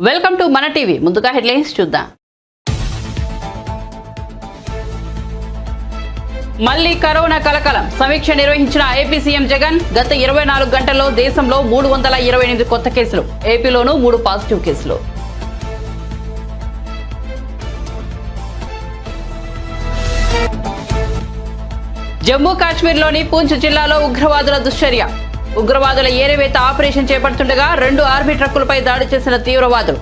Welcome to మన TV. ముందుగా headlines చూద్దాం. మళ్లీ కరోనా కలకలం. సమీక్ష నిర్వహించిన ఏపీ సీఎం జగన్. గత 24 గంటల్లో దేశంలో 328 కొత్త కేసులు, ఏపీలోనూ 3 పాజిటివ్ కేసులు. జమ్మూ కాశ్మీర్లోని పూంచ్ జిల్లాలో ఉగ్రవాదుల దుశ్చర్య. ఉగ్రవాదుల ఏరివేత ఆపరేషన్ చేపడుతుండగా 2 ఆర్మీ ట్రక్కులపై దాడి చేసిన తీవ్రవాదులు.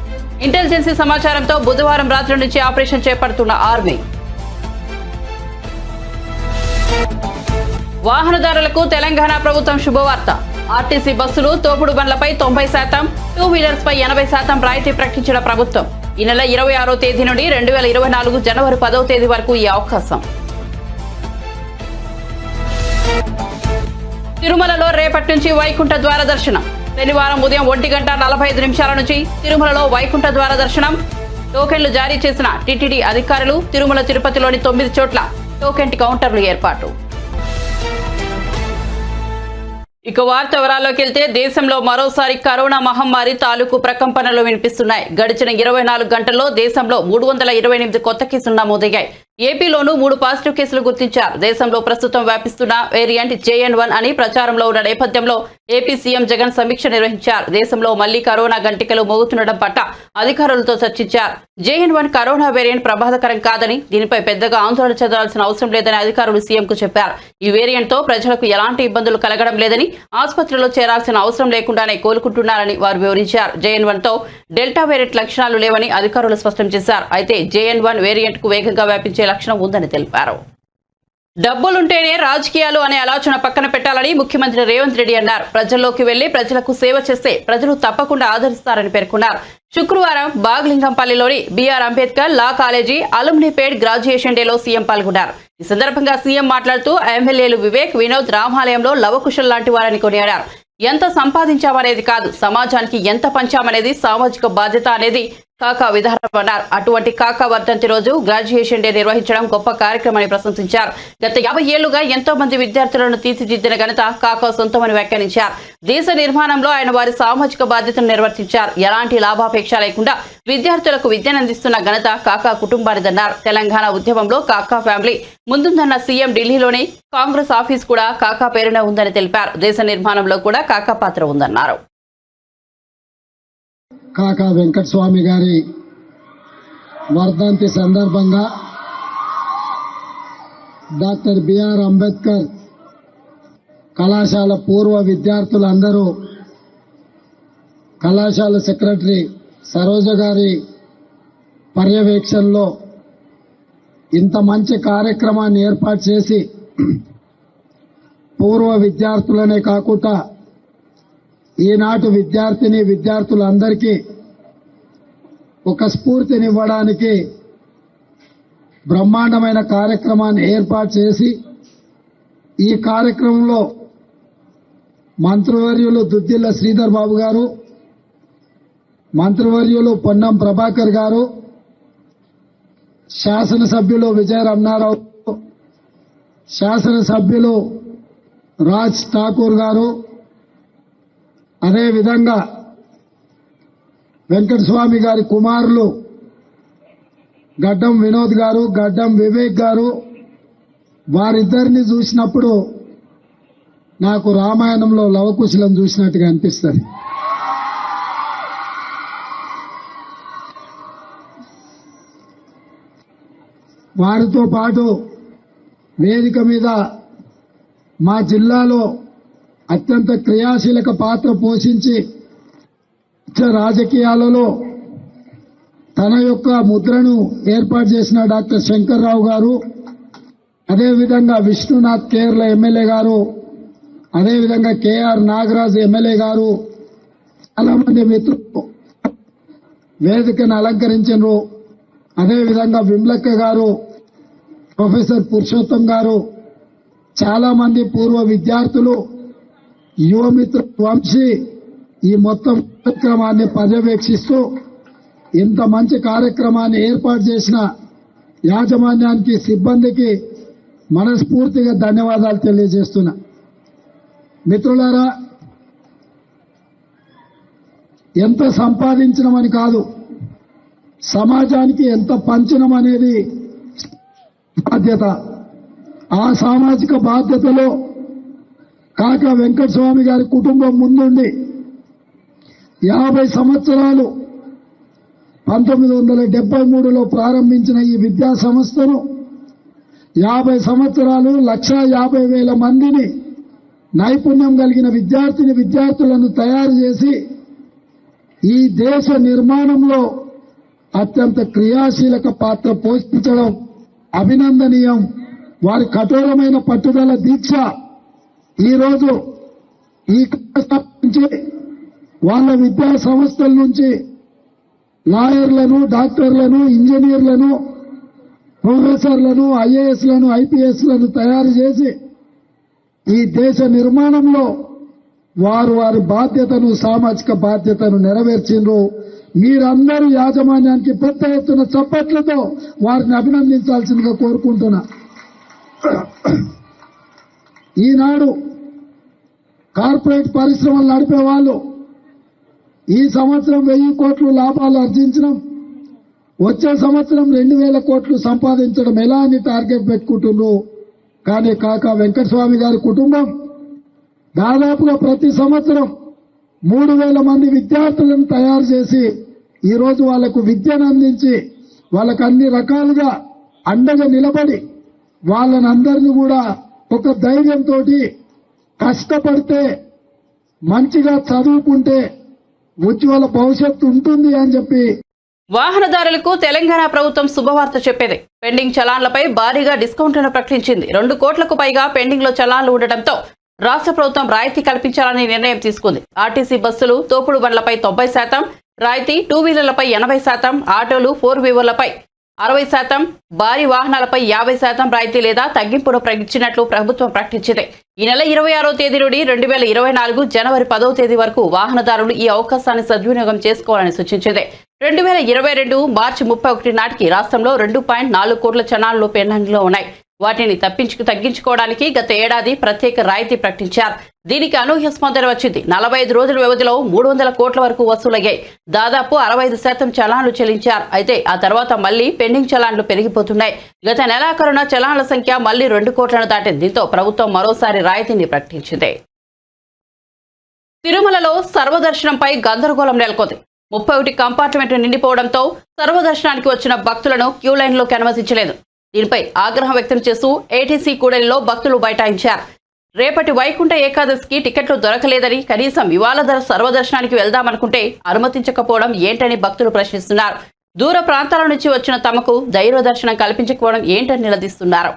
ఇంటెలిజెన్సీ సమాచారంతో బుధవారం రాత్రి నుంచి ఆపరేషన్ చేపడుతున్న ఆర్మీ. వాహనదారులకు తెలంగాణ ప్రభుత్వం శుభవార్త. ఆర్టీసీ బస్సులు, తోపుడు బండ్లపై 90%, 2 వీలర్స్ పై 80% రాయితీ ప్రకటించిన ప్రభుత్వం. ఈ నెల 26వ తేదీ నుండి 2024 జనవరి 10వ తేదీ వరకు ఈ అవకాశం. తిరుమలలో రేపటి నుంచి వైకుంఠ ద్వార దర్శనం. శనివారం ఉదయం 1:45 నుంచి తిరుమలలో వైకుంఠ ద్వార దర్శనం. టోకెన్లు జారీ చేసిన టీటీడీ అధికారులు. తిరుమల తిరుపతిలోని 9 చోట్ల టోకెన్ కౌంటర్లు ఏర్పాటు. ఇక వార్త వివరాల్లోకి వెళ్తే, దేశంలో మరోసారి కరోనా మహమ్మారి తాలూకు ప్రకంపనలు వినిపిస్తున్నాయి. గడిచిన 24 గంటల్లో దేశంలో 328 కొత్త కేసులు నమోదయ్యాయి. ఏపీలోనూ 3 పాజిటివ్ కేసులు గుర్తించారు. దేశంలో ప్రస్తుతం వ్యాపిస్తున్న వేరియంట్ JN1 అని ప్రచారంలో ఉన్న నేపథ్యంలో ఏపీ సీఎం జగన్ సమీక్ష నిర్వహించారు. దేశంలో మళ్లీ కరోనా గంటికలు మోగుతుండడం పట్ల అధికారులతో చర్చించారు. JN1 కరోనా వేరియంట్ ప్రమాదకరం కాదని, దీనిపై పెద్దగా ఆందోళన చెందాల్సిన అవసరం లేదని అధికారులు సీఎంకు చెప్పారు. ఈ వేరియంట్ తో ప్రజలకు ఎలాంటి ఇబ్బందులు కలగడం లేదని, ఆసుపత్రిలో చేరాల్సిన అవసరం లేకుండానే కోలుకుంటున్నారని వారు వివరించారు. JN1 తో డెల్టా వేరియంట్ లక్షణాలు లేవని అధికారులు స్పష్టం చేశారు. అయితే JN1 వేరియంట్ కు వేగంగా వ్యాపించే లక్షణం ఉందని తెలిపారు. డబ్బులుంటేనే రాజకీయాలు అనే ఆలోచన పక్కన పెట్టాలని ముఖ్యమంత్రి రేవంత్ రెడ్డి అన్నారు. ప్రజల్లోకి వెళ్లి ప్రజలకు సేవ చేస్తే ప్రజలు తప్పకుండా ఆదరిస్తారని పేర్కొన్నారు. శుక్రవారం బాగ్లింగంపల్లిలోని BR అంబేద్కర్ లా కాలేజీ అలుమ్నిపేడ్ గ్రాడ్యుయేషన్ డేలో సీఎం పాల్గొన్నారు. ఈ సందర్భంగా సీఎం మాట్లాడుతూ ఎమ్మెల్యేలు వివేక్, వినోద్ రామాలయంలో లవకుశల్ లాంటి వారని కొనియాడారు. ఎంత సంపాదించామనేది కాదు, సమాజానికి ఎంత పంచామనేది సామాజిక బాధ్యత అనేది కాకా విధానం అన్నారు. అటువంటి కాకా వర్ధంతి రోజు గ్రాడ్యుయేషన్ డే నిర్వహించడం గొప్ప కార్యక్రమాన్ని ప్రశంసించారు. గత 50 ఏళ్లుగా ఎంతో మంది విద్యార్థులను తీర్చిదిద్దిన ఘనత కాకా సొంతమని వ్యాఖ్యానించారు. దేశ నిర్మాణంలో ఆయన వారి సామాజిక బాధ్యతను నిర్వర్తించారు. ఎలాంటి లాభాపేక్ష లేకుండా విద్యార్థులకు విద్యనందిస్తున్న ఘనత కాకా కుటుంబానిదన్నారు. తెలంగాణ ఉద్యమంలో కాకా ఫ్యామిలీ ముందుందన్న సీఎం ఢిల్లీలోని కాంగ్రెస్ ఆఫీస్ కూడా కాకా పేరున ఉందని తెలిపారు. దేశ నిర్మాణంలో కూడా కాకా పాత్ర ఉందన్నారు. కాకా వెంకటస్వామి గారి వర్ధంతి సందర్భంగా డాక్టర్ BR అంబేద్కర్ కళాశాల పూర్వ విద్యార్థులందరూ కళాశాల సెక్రటరీ సరోజ గారి పర్యవేక్షణలో ఇంత మంచి కార్యక్రమాన్ని ఏర్పాటు చేసి పూర్వ విద్యార్థులనే కాకుండా ఈనాటి విద్యార్థులందరికీ ఒక స్ఫూర్తినివ్వడానికి బ్రహ్మాండమైన కార్యక్రమాన్ని ఏర్పాటు చేసి, ఈ కార్యక్రమంలో మంత్రివర్యులు దుద్దిల్ల శ్రీధర్ బాబు గారు, మంత్రివర్యులు పొన్నం ప్రభాకర్ గారు, శాసనసభ్యులు విజయ రమణారావు, శాసనసభ్యులు రాజ్ ఠాకూర్ గారు, అదేవిధంగా వెంకటస్వామి గారి కుమారులు గడ్డం వినోద్ గారు, గడ్డం వివేక్ గారు, వారిద్దరిని చూసినప్పుడు నాకు రామాయణంలో లవకుశలం చూసినట్టుగా అనిపిస్తుంది. వారితో పాటు వేదిక మీద మా జిల్లాలో అత్యంత క్రియాశీలక పాత్ర పోషించి రాజకీయాలలో తన యొక్క ముద్రను ఏర్పాటు చేసిన డాక్టర్ శంకర్రావు గారు, అదేవిధంగా విష్ణునాథ్ కేరళ ఎమ్మెల్యే గారు, అదేవిధంగా KR నాగరాజ్ ఎమ్మెల్యే గారు, చాలా మంది మిత్రులు వేదికను అలంకరించారు. అదేవిధంగా విమలక్క గారు, ప్రొఫెసర్ పురుషోత్తం గారు, చాలా మంది పూర్వ విద్యార్థులు, యువమిత్రులు, వంశీ ఈ మొత్తం కార్యక్రమాన్ని పర్యవేక్షిస్తూ ఇంత మంచి కార్యక్రమాన్ని ఏర్పాటు చేసిన యాజమాన్యానికి, సిబ్బందికి మనస్ఫూర్తిగా ధన్యవాదాలు తెలియజేస్తున్నా. మిత్రులారా, ఎంత సంపాదించడమని కాదు, సమాజానికి ఎంత పంచడం అనేది బాధ్యత. ఆ సామాజిక బాధ్యతలో కాకా వెంకటస్వామి గారి కుటుంబం ముందుండి 50 సంవత్సరాలు 1973లో ప్రారంభించిన ఈ విద్యా సంస్థను 50 సంవత్సరాలు 1,50,000 మందిని నైపుణ్యం కలిగిన విద్యార్థులను తయారు చేసి ఈ దేశ నిర్మాణంలో అత్యంత క్రియాశీలక పాత్ర పోషించడం అభినందనీయం. వారి కఠోరమైన పట్టుదల దీక్ష ఈరోజు ఈ నుంచి వాళ్ళ విద్యా సంస్థల నుంచి లాయర్లను, డాక్టర్లను, ఇంజనీర్లను, ప్రొఫెసర్లను, ఐఏఎస్లను, ఐపీఎస్లను తయారు చేసి ఈ దేశ నిర్మాణంలో వారి బాధ్యతను, సామాజిక బాధ్యతను నెరవేర్చిండ్రు. మీరందరూ యాజమాన్యానికి పెద్ద ఎత్తున చప్పట్లతో వారిని అభినందించాల్సిందిగా కోరుకుంటున్నా. ఈనాడు కార్పొరేట్ పరిశ్రమలు నడిపే వాళ్ళు ఈ సంవత్సరం 1000 కోట్లు లాభాలు ఆర్జించడం, వచ్చే సంవత్సరం 2000 కోట్లు సంపాదించడం ఎలా అని టార్గెట్ పెట్టుకుంటున్నారు. కానీ కాకా వెంకటస్వామి గారి కుటుంబం దాదాపుగా ప్రతి సంవత్సరం 3000 మంది విద్యార్థులను తయారు చేసి ఈరోజు వాళ్లకు విద్యను అందించి వాళ్ళకు అన్ని రకాలుగా అండగా నిలబడి వాళ్ళని అందరినీ కూడా ఒక ధైర్యంతో కష్టపడితే మంచిగా చదువుకుంటే ఉజ్వల భవిష్యత్తు ఉంటుంది అని చెప్పి వాహనదారులకు తెలంగాణ ప్రభుత్వం శుభవార్త చెప్పేది. పెండింగ్ చలాన్లపై భారీగా డిస్కౌంట్లను ప్రకటించింది. 2 కోట్లకు పైగా పెండింగ్ లో చలాన్లు ఉండటంతో రాష్ట్ర ప్రభుత్వం రాయితీ కల్పించాలని నిర్ణయం తీసుకుంది. ఆర్టీసీ బస్సులు, తోపుడు బండ్లపై 90% రాయితీ, 2 వీలర్లపై 80%, ఆటోలు, 4 వీలర్లపై 60%, భారీ వాహనాలపై 50% రాయితీ లేదా తగ్గింపును ప్రకటించినట్లు ప్రభుత్వం ప్రకటించింది. ఈ నెల 26వ తేదీ నుండి 2024 జనవరి 10వ తేదీ వరకు వాహనదారులు ఈ అవకాశాన్ని సద్వినియోగం చేసుకోవాలని సూచించింది. 2022 మార్చి 31 నాటికి రాష్ట్రంలో 2.4 కోట్ల చలాన్లు పెండింగ్లో ఉన్నాయి. వాటిని తగ్గించుకోవడానికి గత ఏడాది ప్రత్యేక రాయితీ ప్రకటించారు. దీనికి అనూహ్య స్పందన వచ్చింది. 45 రోజుల వ్యవధిలో 300 కోట్ల వరకు వసూలయ్యాయి. దాదాపు 65% చలాన్లు చెల్లించారు. అయితే ఆ తర్వాత మళ్లీ పెండింగ్ చలాన్లు పెరిగిపోతున్నాయి. గత నెలాఖరున చలాన్ల సంఖ్య మళ్లీ 2 కోట్లను దాటింది. దీంతో ప్రభుత్వం మరోసారి రాయితీని ప్రకటించింది. తిరుమలలో సర్వదర్శనంపై గందరగోళం నెలకొంది. 31 కంపార్ట్మెంట్లు నిండిపోవడంతో సర్వదర్శనానికి వచ్చిన భక్తులను క్యూ లైన్లోకి అనుమతించలేదు. దీనిపై ఆగ్రహం వ్యక్తం చేస్తూ ఏటీసీ కూడలిలో భక్తులు బైఠాయించారు. రేపటి వైకుంఠ ఏకాదశికి టికెట్లు దొరకలేదని, కనీసం ఇవాళ సర్వదర్శనానికి వెళ్దామనుకుంటే అనుమతించకపోవడం ఏంటని భక్తులు ప్రశ్నిస్తున్నారు. దూర ప్రాంతాల నుంచి వచ్చిన తమకు దైవ దర్శనం కల్పించకపోవడం ఏంటని నిలదీస్తున్నారు.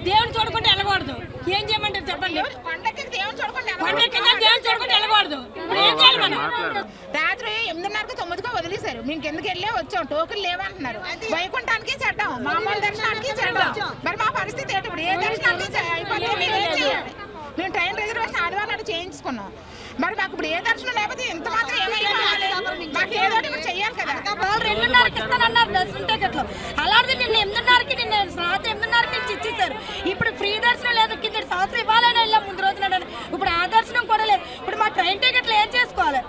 దేవుని చూడకుండా వెళ్ళకూడదు. ఏం చేయమంటారు చెప్పండి? వెళ్ళకూడదు. రాత్రి 8:30 9కు వదిలేశారు. మేము ఎందుకు వెళ్ళే వచ్చాం, టోకెన్ లేవంటున్నారు. వైకుంఠానికి చెడ్డాం, మామూలు దర్శనానికి చెడ్డాం. మరి మా పరిస్థితి ఏంటి? ఇప్పుడు ఏ దర్శనానికి మేము ట్రైన్ రిజర్వేషన్ ఆదివారం చేయించుకున్నాం. మరి మాకు ఇప్పుడు ఏ దర్శనం లేకపోతే ఎంత మాత్రం మాకు ఏదో చెయ్యాలి కదా. 2:30కి ఇస్తానన్నారు దర్శనం టికెట్లు. అలాంటిది నిన్న 8:30కి రాత్రి 8:30కి ఇచ్చేసారు. ఇప్పుడు ఫ్రీ దర్శనం లేదు. కింద సంవత్సరం ఇవ్వాలని వెళ్ళాం ముందు రోజున. ఇప్పుడు ఆ దర్శనం కూడా లేదు. ఇప్పుడు మా ట్రైన్ టికెట్లు ఏం చేసుకోవాలి?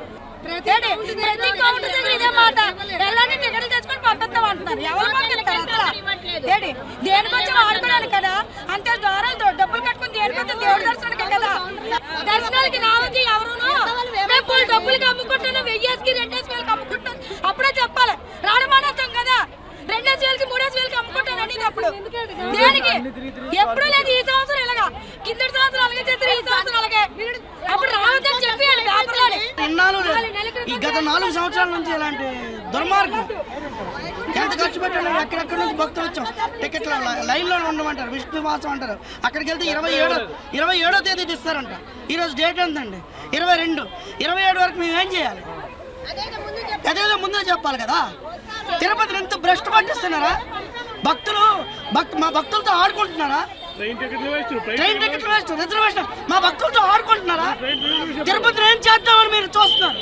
ప్రతి కౌంటర్ దగ్గర ఇదే మాట, వెళ్ళాలని టికెట్లు తెచ్చుకొని పంపిస్తాం అంటున్నారు. ఎవరు పంపిస్తారు అసలు? దేనికొచ్చి వాడుకోవడానికి కదా. అంతే ద్వారాలు డబ్బులు కట్టుకుని దేనికొచ్చే దేవుడి దర్శనానికి కదా. దర్శనాలకి రావద్దు ఎవరు. డబ్బులకి అమ్ముకుంటున్నాం, 1000కి 2000కి అమ్ముకుంటాం. అప్పుడే చెప్పాలి. రాడమానేస్తాం కదా. 2000కి 3000కి అమ్ముకుంటానండి. అప్పుడు దేనికి? ఎప్పుడు లేదు. ఈ సంవత్సరం ఇలాగా, కిందటి సంవత్సరం అలాగే చేస్తారు, ఈ సంవత్సరం అలాగే. అప్పుడు రావద్దని చెప్పి ఈ గత 4 సంవత్సరాల నుంచి ఇలాంటి దుర్మార్గం. ఎంత ఖర్చు పెట్టాలి? ఎక్కడెక్కడి నుంచి భక్తులు వచ్చాం. టికెట్ల లైన్లో ఉండమంటారు, విష్ణు మాసం అంటారు. అక్కడికి వెళ్తే 27వ తేదీ ఇస్తారంట. ఈరోజు డేట్ ఎంతండి? 22. 27 వరకు మేము ఏం చేయాలి? అదేదో ముందే చెప్పాలి కదా. తిరుపతిని ఎంత భ్రష్టు పట్టిస్తున్నారా భక్తులు? మా భక్తులతో ఆడుకుంటున్నారా? ట్రైన్ టికెట్లు వేస్ట్, రిజర్వేషన్ మా భక్తులతో ఆడుకుంటున్నారా? తిరుపతిని ఏం చేద్దామని మీరు చూస్తున్నారు?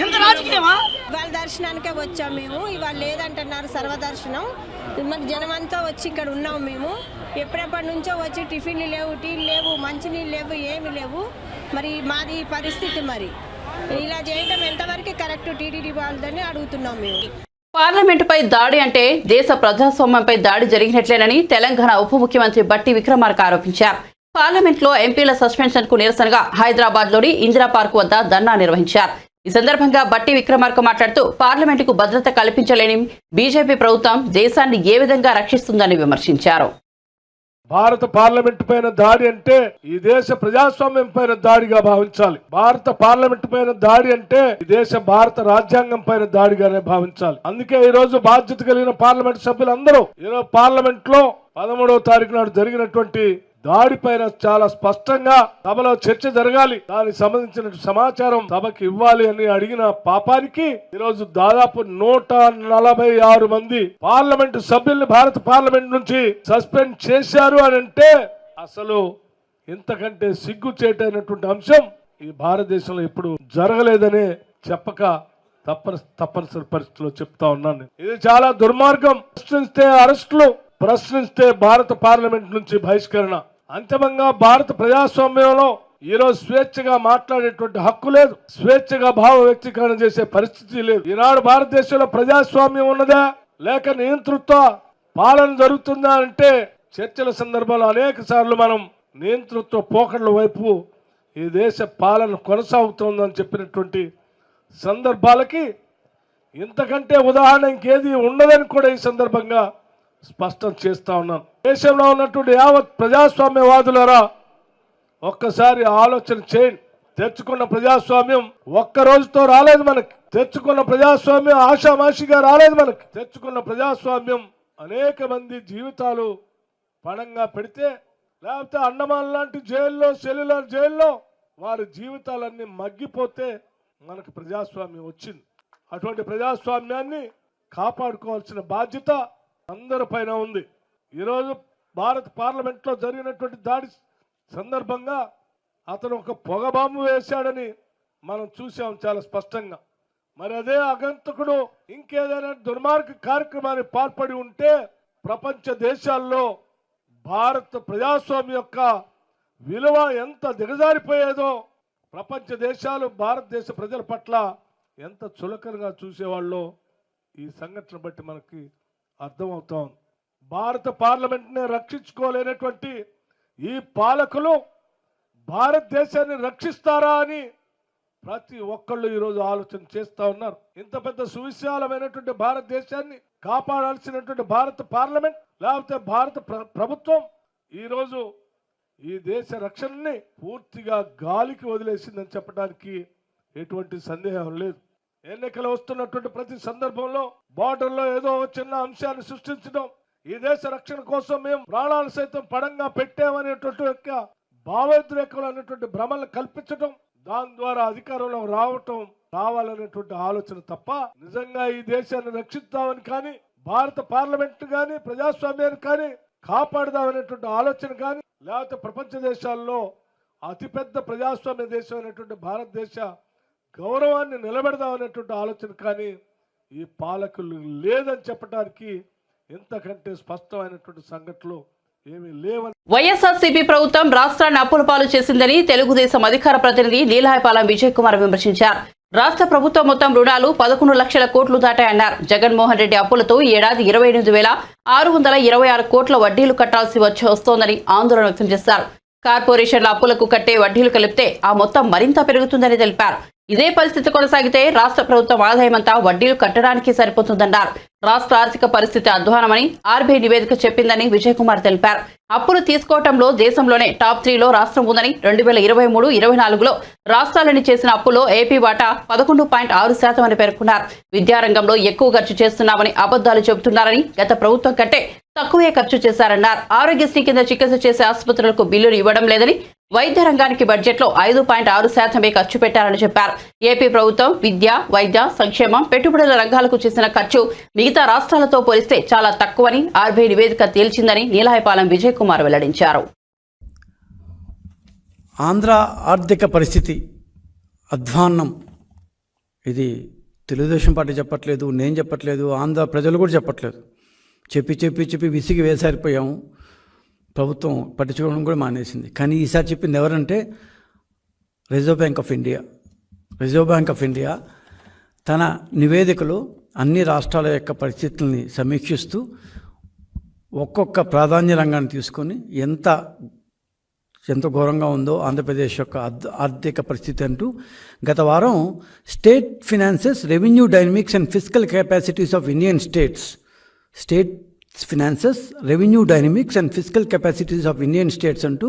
ఎంత రాజకీయమా? ఇవాళ దర్శనానికే వచ్చాం మేము. ఇవాళ లేదంటున్నారు సర్వదర్శనం. మాకు జనం అంతా వచ్చి ఇక్కడ ఉన్నాం మేము. ఎప్పుడెప్పటి నుంచో వచ్చి టిఫిన్లు లేవు, టీలు లేవు, మంచినీళ్ళు లేవు, ఏమి లేవు. మరి మాది పరిస్థితి. మరి ఇలా చేయడం ఎంతవరకు కరెక్ట్ టీటీడీ వాళ్ళదని అడుగుతున్నాం మేము. పార్లమెంటుపై దాడి అంటే దేశ ప్రజాస్వామ్యంపై దాడి జరిగినట్లేనని తెలంగాణ ఉప ముఖ్యమంత్రి బట్టి విక్రమార్క ఆరోపించారు. పార్లమెంట్లో ఎంపీల సస్పెన్షన్ కు నిరసనగా హైదరాబాద్ లోని ఇందిరా పార్క్ వద్ద ధర్నా నిర్వహించారు. ఈ సందర్భంగా బట్టి విక్రమార్క మాట్లాడుతూ పార్లమెంటుకు భద్రత కల్పించలేని బీజేపీ ప్రభుత్వం దేశాన్ని ఏ విధంగా రక్షిస్తుందని విమర్శించారు. భారత పార్లమెంట్ పైన దాడి అంటే ఈ దేశ ప్రజాస్వామ్యం పైన దాడిగా భావించాలి. భారత పార్లమెంట్ పైన దాడి అంటే ఈ దేశ భారత రాజ్యాంగం పైన దాడిగానే భావించాలి. అందుకే ఈ రోజు బాధ్యత కలిగిన పార్లమెంట్ సభ్యులందరూ ఈరోజు పార్లమెంట్ లో 13వ తారీఖు నాడు జరిగినటువంటి దాడి పైన చాలా స్పష్టంగా సభలో చర్చ జరగాలి, దానికి సంబంధించిన సమాచారం సభకి ఇవ్వాలి అని అడిగిన పాపానికి ఈరోజు దాదాపు 146 మంది పార్లమెంట్ సభ్యుల్ని భారత పార్లమెంట్ నుంచి సస్పెండ్ చేశారు అని అంటే అసలు ఇంతకంటే సిగ్గు చేయటైనటువంటి అంశం ఈ భారతదేశంలో ఎప్పుడు జరగలేదనే చెప్పక తప్పనిసరి పరిస్థితిలో చెప్తా ఉన్నాను. ఇది చాలా దుర్మార్గం. ప్రశ్నిస్తే అరెస్టులు, ప్రశ్నిస్తే భారత పార్లమెంట్ నుంచి బహిష్కరణ. అంతిమంగా భారత ప్రజాస్వామ్యంలో ఈరోజు స్వేచ్ఛగా మాట్లాడేటువంటి హక్కు లేదు, స్వేచ్ఛగా భావ వ్యక్తీకరణ చేసే పరిస్థితి లేదు. ఈనాడు భారతదేశంలో ప్రజాస్వామ్యం ఉన్నదా లేక నియంతృత్వ పాలన జరుగుతుందా అంటే చర్చల సందర్భంలో అనేక సార్లు మనం నియంతృత్వ పోకడల వైపు ఈ దేశ పాలన కొనసాగుతోందని చెప్పినటువంటి సందర్భాలకి ఇంతకంటే ఉదాహరణ ఇంకేది ఉండదని కూడా ఈ సందర్భంగా స్పష్టం చేస్తా ఉన్నాను. దేశంలో ఉన్నటువంటి యావత్ ప్రజాస్వామ్యవాదులరా ఒక్కసారి ఆలోచన చేయండి. తెచ్చుకున్న ప్రజాస్వామ్యం ఒక్క రోజుతో రాలేదు మనకి. తెచ్చుకున్న ప్రజాస్వామ్యం ఆషామాషిగా రాలేదు మనకి. తెచ్చుకున్న ప్రజాస్వామ్యం అనేక మంది జీవితాలు పణంగా పెడితే, లేకపోతే అండమాన్ లాంటి జైల్లో, సెల్యులర్ జైల్లో వారి జీవితాలన్నీ మగ్గిపోతే మనకు ప్రజాస్వామ్యం వచ్చింది. అటువంటి ప్రజాస్వామ్యాన్ని కాపాడుకోవాల్సిన బాధ్యత అందరిపైన ఉంది. ఈరోజు భారత పార్లమెంట్ లో జరిగినటువంటి దాడి సందర్భంగా అతను ఒక పొగ బాంబు వేశాడని మనం చూసాం చాలా స్పష్టంగా. మరి అదే అగంతకుడు ఇంకేదైనా దుర్మార్గ కార్యక్రమాన్ని పాల్పడి ఉంటే ప్రపంచ దేశాల్లో భారత ప్రజాస్వామ్యం యొక్క విలువ ఎంత దిగజారిపోయేదో ప్రపంచ దేశాలు భారతదేశ ప్రజల పట్ల ఎంత చులకనగా చూసేవాళ్ళో ఈ సంఘటన బట్టి మనకి అర్థమవుతాం. భారత పార్లమెంట్ని రక్షించుకోలేనటువంటి ఈ పాలకులు భారతదేశాన్ని రక్షిస్తారా అని ప్రతి ఒక్కళ్ళు ఈరోజు ఆలోచన చేస్తా ఉన్నారు. ఇంత పెద్ద సువిశాలమైనటువంటి భారతదేశాన్ని కాపాడాల్సినటువంటి భారత పార్లమెంట్ లేకపోతే భారత ప్రభుత్వం ఈరోజు ఈ దేశ రక్షణని పూర్తిగా గాలికి వదిలేసిందని చెప్పడానికి ఎటువంటి సందేహం లేదు. ఎన్నికలు వస్తున్నటువంటి ప్రతి సందర్భంలో బార్డర్లో ఏదో చిన్న అంశాన్ని సృష్టించడం, ఈ దేశ రక్షణ కోసం మేము ప్రాణాలు సైతం పడంగా పెట్టామనేటువంటి యొక్క భావోద్రేకలు అనేటువంటి భ్రమలు కల్పించడం, దాని ద్వారా అధికారంలో రావాలనేటువంటి ఆలోచన తప్ప నిజంగా ఈ దేశాన్ని రక్షిద్దామని కానీ భారత పార్లమెంట్ కానీ ప్రజాస్వామ్యాన్ని కానీ కాపాడదామనేటువంటి ఆలోచన కానీ లేకపోతే ప్రపంచ దేశాల్లో అతిపెద్ద ప్రజాస్వామ్య దేశం అనేటువంటి భారతదేశ గౌరవాన్ని నిలబెడదామనేటువంటి ఆలోచన కానీ ఈ పాలకులు లేదని చెప్పడానికి ఇంతకంటే స్పష్టమైనటువంటి సంఘటనలు ఏమీ లేవని. వైఎస్ఆర్సీపీ ప్రభుత్వం రాష్ట్రాన్ని అప్పుల పాలు చేసిందని తెలుగుదేశం అధికార ప్రతినిధి నీలాయపాలెం విజయ్ కుమార్ విమర్శించారు. రాష్ట్ర ప్రభుత్వం మొత్తం రుణాలు 11 లక్షల కోట్లు దాటాయన్నారు. జగన్మోహన్ రెడ్డి అప్పులతో ఈ ఏడాది 28,626 కోట్ల వడ్డీలు కట్టాల్సి వస్తోందని ఆందోళన వ్యక్తం చేశారు. కార్పొరేషన్ల అప్పులకు కట్టే వడ్డీలు కలిపితే ఆ మొత్తం మరింత పెరుగుతుందని తెలిపారు. ఇదే పరిస్థితి కొనసాగితే రాష్ట్ర ప్రభుత్వం ఆదాయమంతా వడ్డీలు కట్టడానికి సరిపోతుందన్నారు. రాష్ట్ర ఆర్థిక పరిస్థితి అధ్వానమని ఆర్బీఐ నివేదిక చెప్పిందని విజయ్ కుమార్ తెలిపారు. అప్పులు తీసుకోవడంలో దేశంలోనే టాప్ 3లో రాష్ట్రం ఉందని 2023-24లో రాష్ట్రాలని చేసిన అప్పులో ఏపీ వాటా 11.6% అని పేర్కొన్నారు. విద్యారంగంలో ఎక్కువ ఖర్చు చేస్తున్నామని అబద్దాలు చెబుతున్నారని, గత ప్రభుత్వం కంటే తక్కువే ఖర్చు చేశారన్నారు. ఆరోగ్యశ్రీ కింద చికిత్స చేసే ఆసుపత్రులకు బిల్లులు ఇవ్వడం లేదని, వైద్య రంగానికి బడ్జెట్లో 5.6% ఖర్చు పెట్టారని చెప్పారు. ఏపీ ప్రభుత్వం విద్య, వైద్య, సంక్షేమం, పెట్టుబడుల రంగాలకు చేసిన ఖర్చు మిగతా రాష్ట్రాలతో పోలిస్తే చాలా తక్కువని ఆర్బీఐ నివేదిక తేల్చిందని నీలాయపాలెం విజయ్ కుమార్ వెల్లడించారు. ఆంధ్ర ఆర్థిక పరిస్థితి అధ్వాన్నం. ఇది తెలుగుదేశం పార్టీ చెప్పట్లేదు, నేను చెప్పట్లేదు, ఆంధ్ర ప్రజలు కూడా చెప్పట్లేదు. చెప్పి విసిగి వేసారిపోయాము. ప్రభుత్వం పట్టించుకోవడం కూడా మానేసింది. కానీ ఈసారి చెప్పింది ఎవరంటే రిజర్వ్ బ్యాంక్ ఆఫ్ ఇండియా తన నివేదికలో అన్ని రాష్ట్రాల యొక్క పరిస్థితుల్ని సమీక్షిస్తూ ఒక్కొక్క ప్రాధాన్య రంగాన్ని తీసుకొని ఎంత ఘోరంగా ఉందో ఆంధ్రప్రదేశ్ యొక్క ఆర్థిక పరిస్థితి అంటూ గత వారం state finances, revenue dynamics and fiscal capacities of Indian state finances, revenue dynamics and fiscal capacities of Indian states అంటూ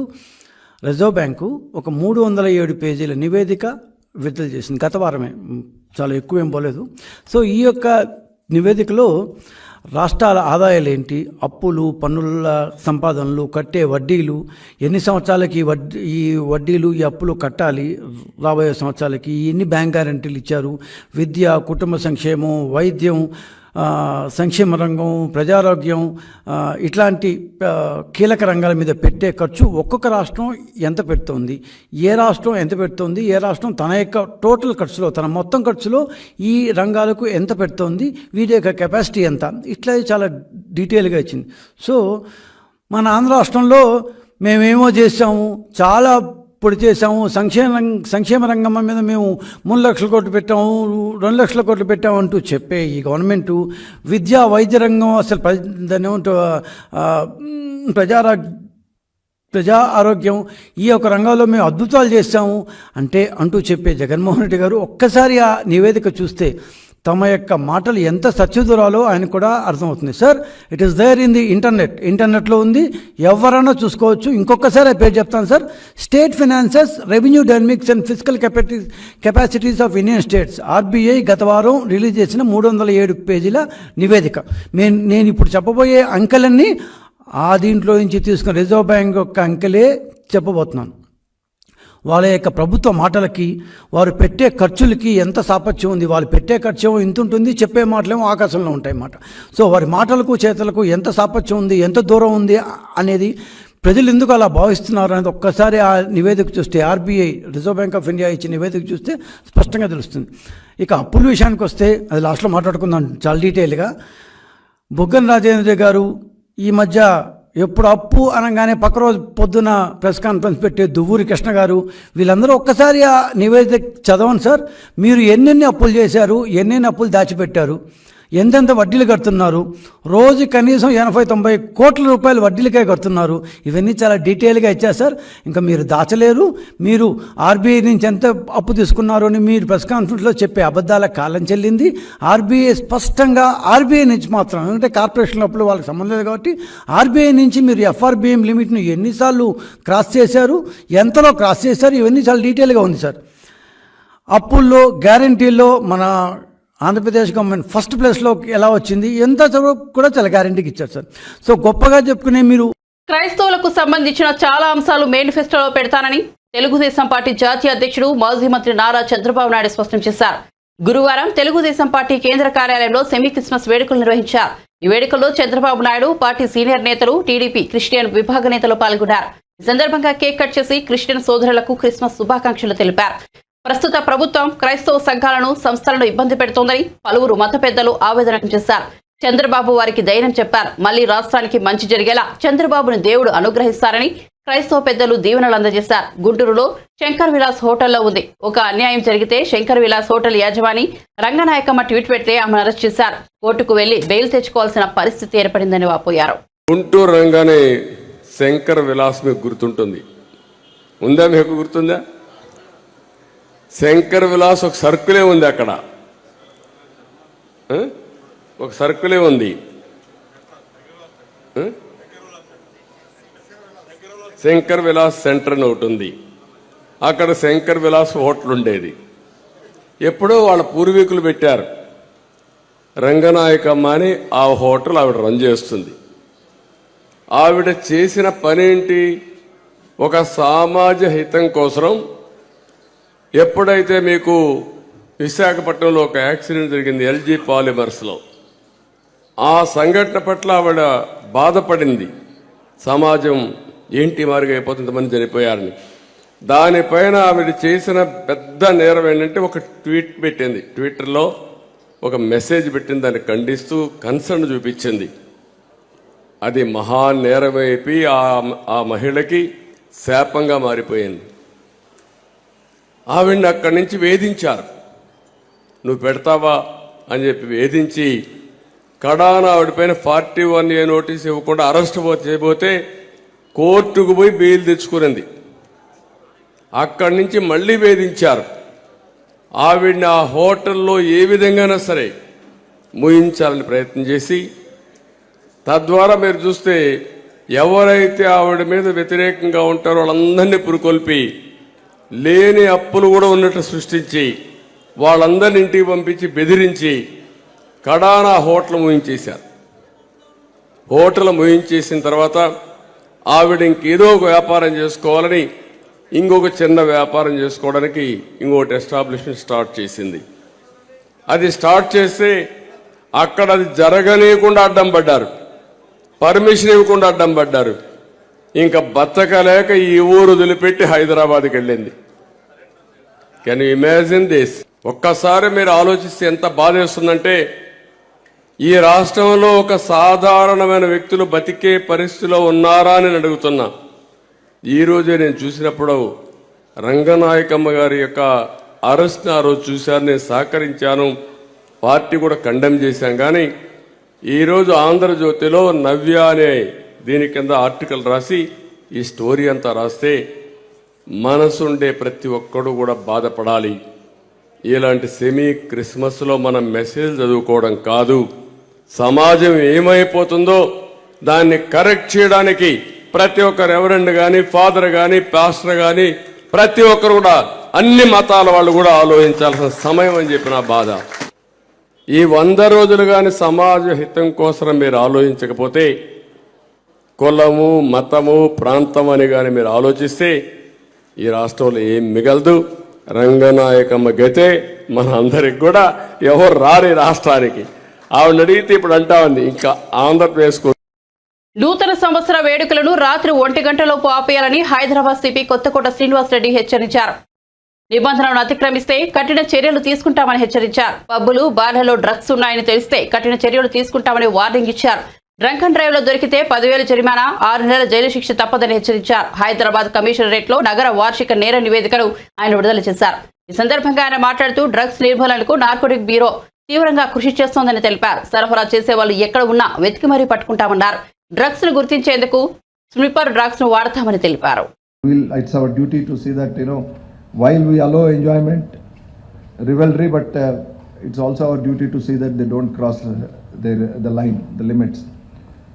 రిజర్వ్ బ్యాంకు ఒక 307 పేజీల నివేదిక విడుదల చేసింది. గత వారమే, చాలా ఎక్కువ ఏం పోలేదు. సో ఈ యొక్క నివేదికలో రాష్ట్రాల ఆదాయాలు ఏంటి, అప్పులు, పన్నుల సంపాదనలు, కట్టే వడ్డీలు, ఎన్ని సంవత్సరాలకి ఈ వడ్డీలు, ఈ అప్పులు కట్టాలి, రాబోయే సంవత్సరాలకి ఎన్ని బ్యాంక్ గ్యారెంటీలు ఇచ్చారు, విద్య, కుటుంబ సంక్షేమం, వైద్యం, సంక్షేమ రంగం, ప్రజారోగ్యం, ఇట్లాంటి కీలక రంగాల మీద పెట్టే ఖర్చు ఒక్కొక్క రాష్ట్రం ఎంత పెడుతోంది, ఏ రాష్ట్రం ఎంత పెడుతోంది, ఏ రాష్ట్రం తన యొక్క టోటల్ ఖర్చులో, తన మొత్తం ఖర్చులో ఈ రంగాలకు ఎంత పెడుతోంది, వీటి యొక్క కెపాసిటీ ఎంత, ఇట్లా చాలా డీటెయిల్గా ఇచ్చింది. సో మన ఆంధ్ర రాష్ట్రంలో మేమేమో చేసాము, చాలా పొడి చేసాము, సంక్షేమ రంగం మీద మేము 3 లక్షల కోట్లు పెట్టాము, 2 లక్షల కోట్లు పెట్టాము అంటూ చెప్పే ఈ గవర్నమెంటు విద్యా, వైద్య రంగం, అసలు దాన్ని ఏమంటూ ప్రజా ఆరోగ్యం, ఈ యొక్క రంగంలో మేము అద్భుతాలు చేస్తాము అంటూ చెప్పే జగన్మోహన్ రెడ్డి గారు ఒక్కసారి ఆ నివేదిక చూస్తే తమ యొక్క మాటలు ఎంత సత్యదూరాలో ఆయన కూడా అర్థమవుతుంది. Sir, it is there in the ఇంటర్నెట్లో ఉంది, ఎవరైనా చూసుకోవచ్చు. ఇంకొకసారి ఆ పేరు చెప్తాను sir. State finances, revenue dynamics and fiscal capacities of Indian states, RBI గత వారం రిలీజ్ చేసిన 307 పేజీల నివేదిక. నేను ఇప్పుడు చెప్పబోయే అంకెలన్నీ దీంట్లో నుంచి తీసుకున్న రిజర్వ్ బ్యాంక్ యొక్క అంకెలే చెప్పబోతున్నాను. వాళ్ళ యొక్క ప్రభుత్వ మాటలకి, వారు పెట్టే ఖర్చులకి ఎంత సాపత్యం ఉంది. వాళ్ళు పెట్టే ఖర్చు ఏమో ఇంత ఉంటుంది, చెప్పే మాటలేమో ఆకాశంలో ఉంటాయి అన్నమాట. సో వారి మాటలకు చేతలకు ఎంత సాపత్యం ఉంది, ఎంత దూరం ఉంది అనేది ప్రజలు ఎందుకు అలా భావిస్తున్నారు అనేది ఒక్కసారి ఆ నివేదిక చూస్తే, RBI, reserve bank of India ఇచ్చిన నివేదిక చూస్తే స్పష్టంగా తెలుస్తుంది. ఇక అప్పుల విషయానికి వస్తే అది లాస్ట్లో మాట్లాడుకుందాం చాలా డీటెయిల్గా. బుగ్గన రాజేంద్ర గారు ఈ మధ్య ఎప్పుడు అప్పు అనగానే పక్క రోజు పొద్దున ప్రెస్ కాన్ఫరెన్స్ పెట్టే దువ్వూరి కృష్ణ గారు, వీళ్ళందరూ ఒక్కసారి ఆ నివేదిక చదవండి సార్. మీరు ఎన్నెన్ని అప్పులు చేశారు, ఎన్నెన్ని అప్పులు దాచిపెట్టారు, ఎంతెంత వడ్డీలు కడుతున్నారు, రోజు కనీసం 80-90 కోట్ల రూపాయలు వడ్డీలకే కడుతున్నారు. ఇవన్నీ చాలా డీటెయిల్గా ఇచ్చారు సార్. ఇంకా మీరు దాచలేరు. మీరు ఆర్బీఐ నుంచి ఎంత అప్పు తీసుకున్నారు అని మీరు ప్రెస్ కాన్ఫరెన్స్లో చెప్పే అబద్ధాల కాలం చెల్లింది. ఆర్బీఐ స్పష్టంగా ఆర్బీఐ నుంచి మాత్రం, ఎందుకంటే కార్పొరేషన్ అప్పులు వాళ్ళకి సంబంధం లేదు కాబట్టి, ఆర్బీఐ నుంచి మీరు ఎఫ్ఆర్బిఎం లిమిట్ను ఎన్నిసార్లు క్రాస్ చేశారు, ఎంతలో క్రాస్ చేశారు, ఇవన్నీ చాలా డీటెయిల్గా ఉంది సార్. అప్పుల్లో, గ్యారంటీల్లో మన ఆంధ్రప్రదేశ్ గవర్నమెంట్ ఫస్ట్ ప్లేస్లో ఎలా వచ్చింది, ఎంత కూడా చాలా గ్యారంటీకి ఇచ్చారు సార్. సో గొప్పగా చెప్పుకునే మీరు క్రైస్తవులకు సంబంధించిన చాలా అంశాలు మేనిఫెస్టోలో పెడతానని తెలుగుదేశం పార్టీ జాతీయ అధ్యక్షుడు, మాజీ మంత్రి నారా చంద్రబాబు నాయుడు స్పష్టం చేశారు. గురువారం తెలుగుదేశం పార్టీ కేంద్ర కార్యాలయంలో సెమీ క్రిస్మస్ వేడుకలు నిర్వహించారు. ఈ వేడుకల్లో చంద్రబాబు నాయుడు, పార్టీ సీనియర్ నేతలు, టీడీపీ క్రిస్టియన్ విభాగ నేతలు పాల్గొన్నారు. ఈ సందర్భంగా కేక్ కట్ చేసి క్రిస్టియన్ సోదరులకు క్రిస్మస్ శుభాకాంక్షలు తెలిపారు. ప్రస్తుత ప్రభుత్వం క్రైస్తవ సంఘాలను, సంస్థలను ఇబ్బంది పెడుతోందని పలువురు మత పెద్దలు ఆవేదన చేశారు. చంద్రబాబు వారికి ధైర్యం చెప్పారు. మళ్లీ రాష్ట్రానికి మంచి జరిగేలా చంద్రబాబును దేవుడు అనుగ్రహిస్తారని క్రైస్తవ పెద్దలు దీవెనలు అందజేశారు. గుంటూరులో శంకర్ విలాస్ హోటల్లో ఉంది. ఒక అన్యాయం జరిగితే శంకర్ విలాస్ హోటల్ యాజమాని రంగనాయకమ్మ ట్వీట్ పెడితే ఆమెను అరెస్ట్ చేశారు. కోర్టుకు వెళ్లి బెయిల్ తెచ్చుకోవాల్సిన పరిస్థితి ఏర్పడిందని వాపోయారు. గుంటూరు రంగానే శంకర్ విలాస్ మీకు గుర్తుంటుంది, ఉందా? మీకు గుర్తుందా? శంకర్ విలాస్ ఒక సర్కిలే ఉంది, అక్కడ ఒక సర్కిలే ఉంది. శంకర్ విలాస్ సెంటర్ అని ఒకటి ఉంది. అక్కడ శంకర్ విలాస్ హోటల్ ఉండేది. ఎప్పుడో వాళ్ళ పూర్వీకులు పెట్టారు. రంగనాయకమ్మ అని ఆ హోటల్ ఆవిడ రన్ చేస్తుంది. ఆవిడ చేసిన పనేంటి? ఒక సమాజ హితం కోసం ఎప్పుడైతే మీకు విశాఖపట్నంలో ఒక యాక్సిడెంట్ జరిగింది ఎల్జీ పాలిమర్స్లో, ఆ సంఘటన పట్ల ఆవిడ బాధపడింది. సమాజం ఏంటి మారుగా అయిపోతుంది, మంది చనిపోయారని. దానిపైన ఆవిడ చేసిన పెద్ద నేరం ఏంటంటే ఒక ట్వీట్ పెట్టింది ట్విట్టర్లో. ఒక మెసేజ్ పెట్టింది, దాన్ని ఖండిస్తూ కన్సర్న్ చూపించింది. అది మహా నేరమైపోయి ఆ మహిళకి శాపంగా మారిపోయింది. ఆవిడ్ని అక్కడి నుంచి వేధించారు. నువ్వు పెడతావా అని చెప్పి వేధించి కడాన ఆవిడపైన 41A నోటీస్ ఇవ్వకుండా అరెస్ట్ చేయబోతే కోర్టుకు పోయి బెయిల్ తెచ్చుకునింది. అక్కడి నుంచి మళ్ళీ వేధించారు. ఆవిడ్ని ఆ హోటల్లో ఏ విధంగానైనా సరే ముయించాలని ప్రయత్నం చేసి, తద్వారా మీరు చూస్తే ఎవరైతే ఆవిడ మీద వ్యతిరేకంగా ఉంటారో వాళ్ళందరినీ పురుకొల్పి లేని అప్పులు కూడా ఉన్నట్టు సృష్టించి వాళ్ళందరినీ ఇంటికి పంపించి బెదిరించి కడాన హోటల్ ముయించేశారు. హోటల్ ముయించేసిన తర్వాత ఆవిడ ఇంకేదో ఒక వ్యాపారం చేసుకోవాలని ఇంకొక చిన్న వ్యాపారం చేసుకోవడానికి ఇంకొకటి ఎస్టాబ్లిష్మెంట్ స్టార్ట్ చేసింది. అది స్టార్ట్ చేస్తే అక్కడ అది జరగనీయకుండా అడ్డం పడ్డారు, పర్మిషన్ ఇవ్వకుండా అడ్డం పడ్డారు. ఇంకా బతకలేక ఈ ఊరు వదిలిపెట్టి హైదరాబాద్కి వెళ్ళింది. Can you imagine this? ఒక్కసారి మీరు ఆలోచిస్తే ఎంత బాధేస్తుందంటే, ఈ రాష్ట్రంలో ఒక సాధారణమైన వ్యక్తులు బతికే పరిస్థితిలో ఉన్నారా అని అడుగుతున్నా. ఈరోజే నేను చూసినప్పుడు రంగనాయకమ్మ గారి యొక్క అరెస్ట్ని ఆ రోజు చూశాను, నేను సహకరించాను, పార్టీ కూడా కండెమ్ చేశాం. కానీ ఈరోజు ఆంధ్రజ్యోతిలో నవ్య అనే దీని కింద ఆర్టికల్ రాసి ఈ స్టోరీ అంతా రాస్తే మనసుండే ప్రతి ఒక్కడు కూడా బాధపడాలి. ఇలాంటి సెమీ క్రిస్మస్లో మనం మెసేజ్ చదువుకోవడం కాదు, సమాజం ఏమైపోతుందో దాన్ని కరెక్ట్ చేయడానికి ప్రతి ఒక్క రెవరెండ్ కానీ, ఫాదర్ కానీ, పాస్టర్ కానీ ప్రతి ఒక్కరు కూడా అన్ని మతాల వాళ్ళు కూడా ఆలోచించాల్సిన సమయం అని చెప్పిన బాధ. ఈ 100 రోజులు కానీ సమాజ హితం కోసం మీరు ఆలోచించకపోతే, కులము, మతము, ప్రాంతం అని కానీ మీరు ఆలోచిస్తే ఈ రాష్ట్రంలో ఏం మిగలదు. రంగనాయకమ్మ గతే మన అందరికి కూడా ఎవరు రాని రాష్ట్రానికి. ఆవిడ అడిగితే ఇప్పుడు అంటా ఉంది ఇంకా ఆంధ్రప్రదేశ్కు. నూతన సంవత్సర వేడుకలను రాత్రి 1 గంటలోపు ఆపేయాలని హైదరాబాద్ సిపి కొత్తకోట శ్రీనివాసరెడ్డి హెచ్చరించారు. నిబంధనలను అతిక్రమిస్తే కఠిన చర్యలు తీసుకుంటామని హెచ్చరించారు. పబ్బులు, బార్లలో డ్రగ్స్ ఉన్నాయని తెలిస్తే కఠిన చర్యలు తీసుకుంటామని వార్నింగ్ ఇచ్చారు. డ్రంక్ అండ్ డ్రైవ్ లో దొరికితే 10,000 జరిమానా, 6 నెలల జైలు శిక్ష తప్పదని హెచ్చరించారు. హైదరాబాద్ కమిషనరేట్ లో నగర వార్షిక నేర నివేదికను ఆయన విడుదల చేశారు. ఈ సందర్భంగా ఆయన మాట్లాడుతూ డ్రగ్స్ నిర్మూలనకు నార్కోటిక్ బ్యూరో తీవ్రంగా కృషి చేస్తోందని తెలిపారు. సరఫరా చేసే వాళ్ళు ఎక్కడ ఉన్నా వెతికి మరీ పట్టుకుంటామన్నారు. డ్రగ్స్ ను గుర్తించేందుకు స్నిప్పర్ డ్రగ్స్ ను వాడతామని తెలిపారు. It's our duty to see that, while we allow enjoyment, revelry, but it's also our duty to see that they don't cross the line, the limits.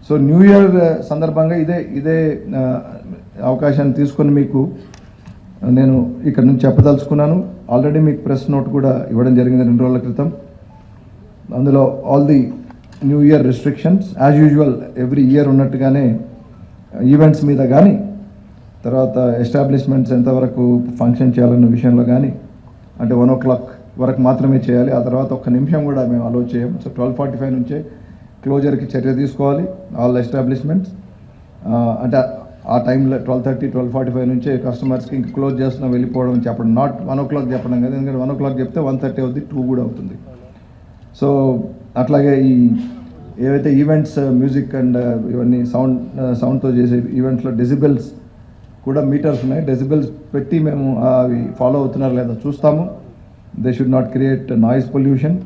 So New Year సందర్భంగా ఇదే అవకాశాన్ని తీసుకొని మీకు నేను ఇక్కడ నుంచి చెప్పదలుచుకున్నాను. ఆల్రెడీ మీకు ప్రెస్ నోట్ కూడా ఇవ్వడం జరిగింది 2 రోజుల క్రితం. అందులో all the new year restrictions as usual every year ఉన్నట్టుగానే ఈవెంట్స్ మీద కానీ, తర్వాత ఎస్టాబ్లిష్మెంట్స్ ఎంతవరకు ఫంక్షన్ చేయాలన్న విషయంలో కానీ, అంటే 1 o'clock వరకు మాత్రమే చేయాలి. ఆ తర్వాత 1 నిమిషం కూడా మేము అలో చేయం. సో 12:45 నుంచే క్లోజర్కి చర్య తీసుకోవాలి ఆల్ ఎస్టాబ్లిష్మెంట్స్. అంటే ఆ టైంలో 12:30, 12:45 నుంచే కస్టమర్స్కి ఇంక క్లోజ్ చేస్తున్నా వెళ్ళిపోవడం చెప్పడం, నాట్ 1 o'clock చెప్పడం కదా. ఎందుకంటే 1 o'clock చెప్తే 1:30 అవుతుంది, 2 కూడా అవుతుంది. సో అట్లాగే ఈ ఏవైతే ఈవెంట్స్ మ్యూజిక్ అండ్ ఇవన్నీ సౌండ్తో చేసే ఈవెంట్స్లో డెసిబెల్స్ కూడా మీటర్స్ ఉన్నాయి. డెసిబెల్స్ పెట్టి మేము అవి ఫాలో అవుతున్నారో లేదో చూస్తాము. They should not create noise pollution.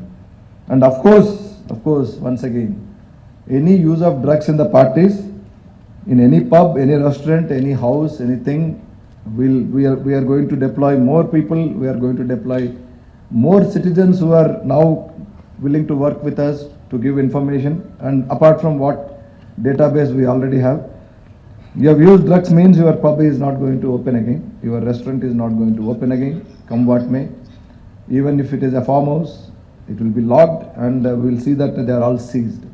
And of course once again, any use of drugs in the parties, in any pub, any restaurant, any house, anything, we are going to deploy more people. We are going to deploy more citizens who are now willing to work with us to give information. And apart from what database we already have, you have used drugs means your pub is not going to open again, your restaurant is not going to open again, come what may. Even if it is a farmhouse, it will be locked, and we'll see that they are all seized.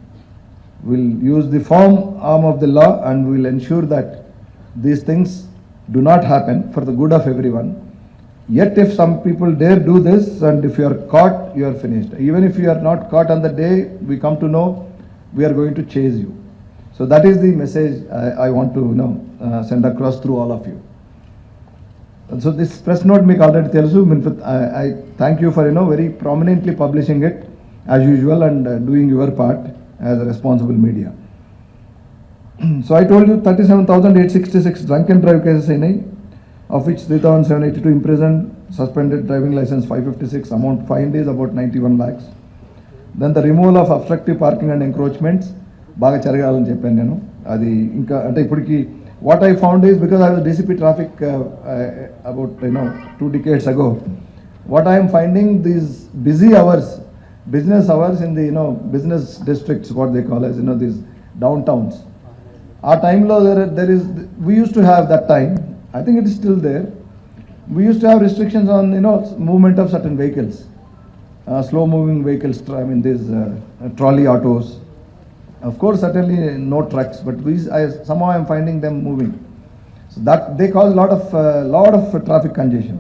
We'll use the firm arm of the law, and we'll ensure that these things do not happen for the good of everyone. Yet if some people dare do this, and if you are caught, you are finished. Even if you are not caught on the day we come to know, we are going to chase you. So that is the message I want to send across through all of you. And so this press note మీకు already తెలుసు. I thank you for very prominently publishing it. as usual and doing your part as a responsible media. So I told you 37,866 drunk and drive cases in of which 3,782 imprisoned, suspended driving license 556, amount fined is about 91 lakhs. Then the removal of obstructive parking and encroachments, బాగా జరగాలని చెప్పాను నేను. అది ఇంకా అంటే ఇప్పటికి what I found is, because I was DCP traffic about 2 decades ago, what I am finding, these busy hours, business hours in the business districts, what they call as these downtowns, our time lo there is, we used to have that time, I think it is still there, we used to have restrictions on movement of certain vehicles, slow moving vehicles, I mean these trolley autos, of course certainly no trucks, but somehow I am finding them moving, so that they cause lot of traffic congestion.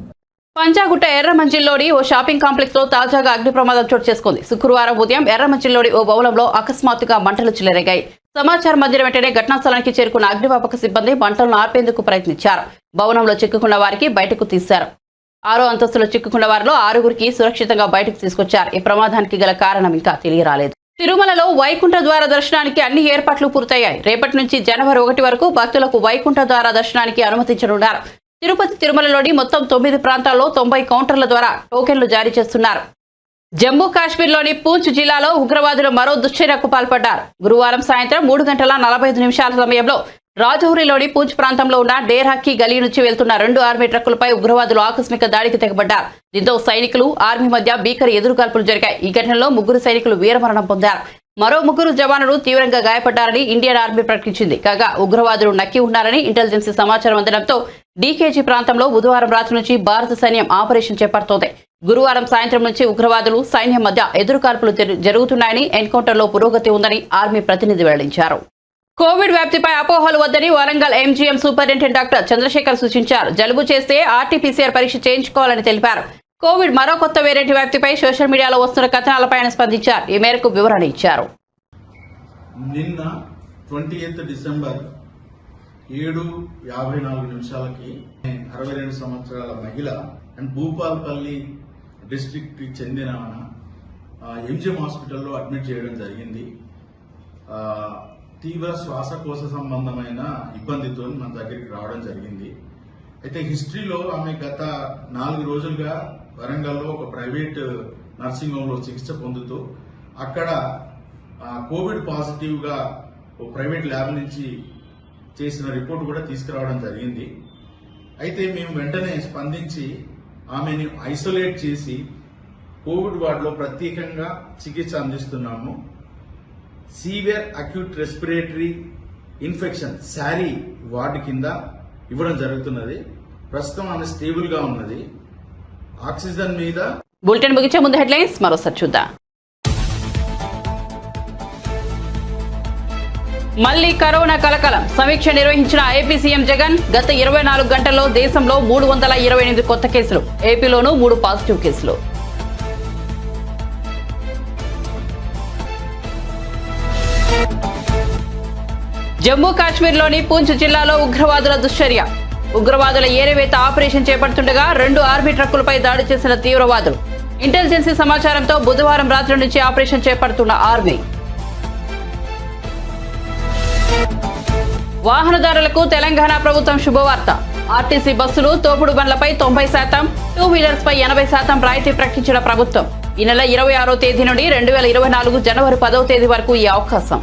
Panjagutta ఎర్రమంచిల్లోని ఓ shopping complex లో తాజాగా అగ్ని ప్రమాదం చోటు చేసుకుంది. శుక్రవారం ఉదయం ఎర్రమంచిల్లోని ఓ భవనంలో అకస్మాత్తుగా మంటలు చెలరేగాయి. సమాచారం అందిన వెంటనే ఘటనా స్థలానికి చేరుకున్న అగ్నిమాపక సిబ్బంది మంటలను ఆర్పేందుకు ప్రయత్నించారు. భవనంలో చిక్కుకున్న వారికి బయటకు తీశారు. 6వ అంతస్తులో చిక్కుకున్న వారిలో 6గురికి సురక్షితంగా బయటకు తీసుకొచ్చారు. ఈ ప్రమాదానికి గల కారణం ఇంకా తెలియరాలేదు. తిరుమలలో వైకుంఠ ద్వార దర్శనానికి అన్ని ఏర్పాట్లు పూర్తయ్యాయి. రేపటి నుంచి జనవరి 1 వరకు భక్తులకు వైకుంఠ ద్వార దర్శనానికి అనుమతించనున్నారు. తిరుపతి తిరుమలలోని మొత్తం 9 ప్రాంతాల్లో 90 కౌంటర్ల ద్వారా టోకెన్లు జారీ చేస్తున్నారు. జమ్మూ కాశ్మీర్లోని పూంచ్ జిల్లాలో ఉగ్రవాదులు మరో దుశ్చర్యకు పాల్పడ్డారు. గురువారం సాయంత్రం 3:45 సమయంలో రాజౌరిలోని పూంచ్ ప్రాంతంలో ఉన్న డేర్ హక్కీ గలీ నుంచి వెళ్తున్న 2 ఆర్మీ ట్రక్కులపై ఉగ్రవాదులు ఆకస్మిక దాడికి తెగబడ్డారు. దీంతో సైనికులు ఆర్మీ మధ్య భీకర ఎదురుకాల్పులు జరిగాయి. ఈ ఘటనలో 3 సైనికులు వీరమరణం పొందారు. మరో 3 జవానులు తీవ్రంగా గాయపడ్డారని ఇండియన్ ఆర్మీ ప్రకటించింది. కాగా ఉగ్రవాదులు నక్కి ఉన్నారని ఇంటెలిజెన్స్ సమాచారం అందడంతో డీకేజీ ప్రాంతంలో బుధవారం రాత్రి నుంచి భారత సైన్యం ఆపరేషన్ చేపడుతోంది. గురువారం సాయంత్రం నుంచి ఉగ్రవాదులు సైన్యం మధ్య ఎదురుకాల్పులు జరుగుతున్నాయని, ఎన్కౌంటర్లో పురోగతి ఉందని ఆర్మీ ప్రతినిధి వెల్లడించారు. కోవిడ్ వ్యాప్తిపై అపోహలు వద్దని Warangal MGM superintendent doctor Chandrasekhar సూచించారు. జలుబు చేస్తే ఆర్టీపీసీఆర్ పరీక్ష చేయించుకోవాలని తెలిపారు. కోవిడ్ మరో కొత్త వేరియంట్ వ్యాప్తిపై సోషల్ మీడియాలో వస్తున్న కథనాలపై స్పందించారు. ఈ మేరకు వివరణ ఇచ్చారు. నిన్న 28 డిసెంబర్ 7:54 62 సంవత్సరాల మహిళ అండ్ భూపాల్పల్లి డిస్ట్రిక్ట్ కి చెందిన ఎంజిఎం హాస్పిటల్లో అడ్మిట్ చేయడం జరిగింది. తీవ్ర శ్వాసకోశ సంబంధమైన ఇబ్బందితో మన దగ్గరికి రావడం జరిగింది. అయితే హిస్టరీలో ఆమె గత 4 రోజులుగా వరంగల్లో ఒక ప్రైవేట్ నర్సింగ్ హోమ్ లో చికిత్స పొందుతూ అక్కడ కోవిడ్ పాజిటివ్ గా ఓ ప్రైవేట్ ల్యాబ్ నుంచి చేసిన రిపోర్ట్ కూడా తీసుకురావడం జరిగింది. అయితే మేము వెంటనే స్పందించి ఆమెను ఐసోలేట్ చేసి కోవిడ్ వార్డులో ప్రత్యేకంగా చికిత్స అందిస్తున్నాము. Severe acute respiratory infection sorry ward కింద ఇవ్వడం జరుగుతున్నది. ప్రస్తుతం ఆమె స్టేబుల్ గా ఉన్నది. ఆక్సిజన్ మీద. బులెటిన్ ముగించే ముందు హెడ్లైన్స్ మరోసారి చూద్దాం. మళ్లీ కరోనా కలకలం. సమీక్ష నిర్వహించిన ఏపీ సీఎం జగన్. గత 24 గంటల్లో దేశంలో 328 కొత్త కేసులు. ఏపీలోనూ 3 పాజిటివ్ కేసులు. జమ్మూ కాశ్మీర్లోని పూంచ్ జిల్లాలో ఉగ్రవాదుల దుశ్చర్య. ఉగ్రవాదుల ఏరివేత ఆపరేషన్ చేపడుతుండగా 2 ఆర్మీ ట్రక్కులపై దాడి చేసిన తీవ్రవాదులు. ఇంటెలిజెన్స్ సమాచారంతో బుధవారం రాత్రి నుంచి ఆపరేషన్ చేపడుతున్న ఆర్మీ. వాహనదారులకు తెలంగాణ ప్రభుత్వం శుభవార్త. ఆర్టీసీ బస్సులు, తోపుడు బండ్లపై 90%, 2 వీలర్స్ పై 80% రాయితీ ప్రకటించిన ప్రభుత్వం. ఈ నెల 26వ తేదీ నుండి 2024 జనవరి 10వ తేదీ వరకు ఈ అవకాశం.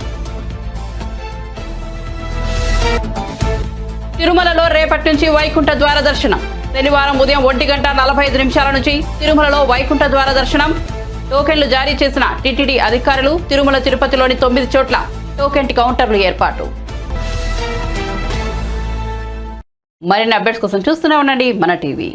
తిరుమలలో రేపటి నుంచి వైకుంఠ ద్వార దర్శనం. శనివారం ఉదయం 1:45 నుంచి తిరుమలలో వైకుంఠ ద్వార దర్శనం. టోకెన్లు జారీ చేసిన టీటీడీ అధికారులు. తిరుమల తిరుపతిలోని 9 చోట్ల టోకెన్ కౌంటర్లు ఏర్పాటు. మరిన్ని అప్డేట్స్ కోసం చూస్తూనే ఉండండి మన టీవీ.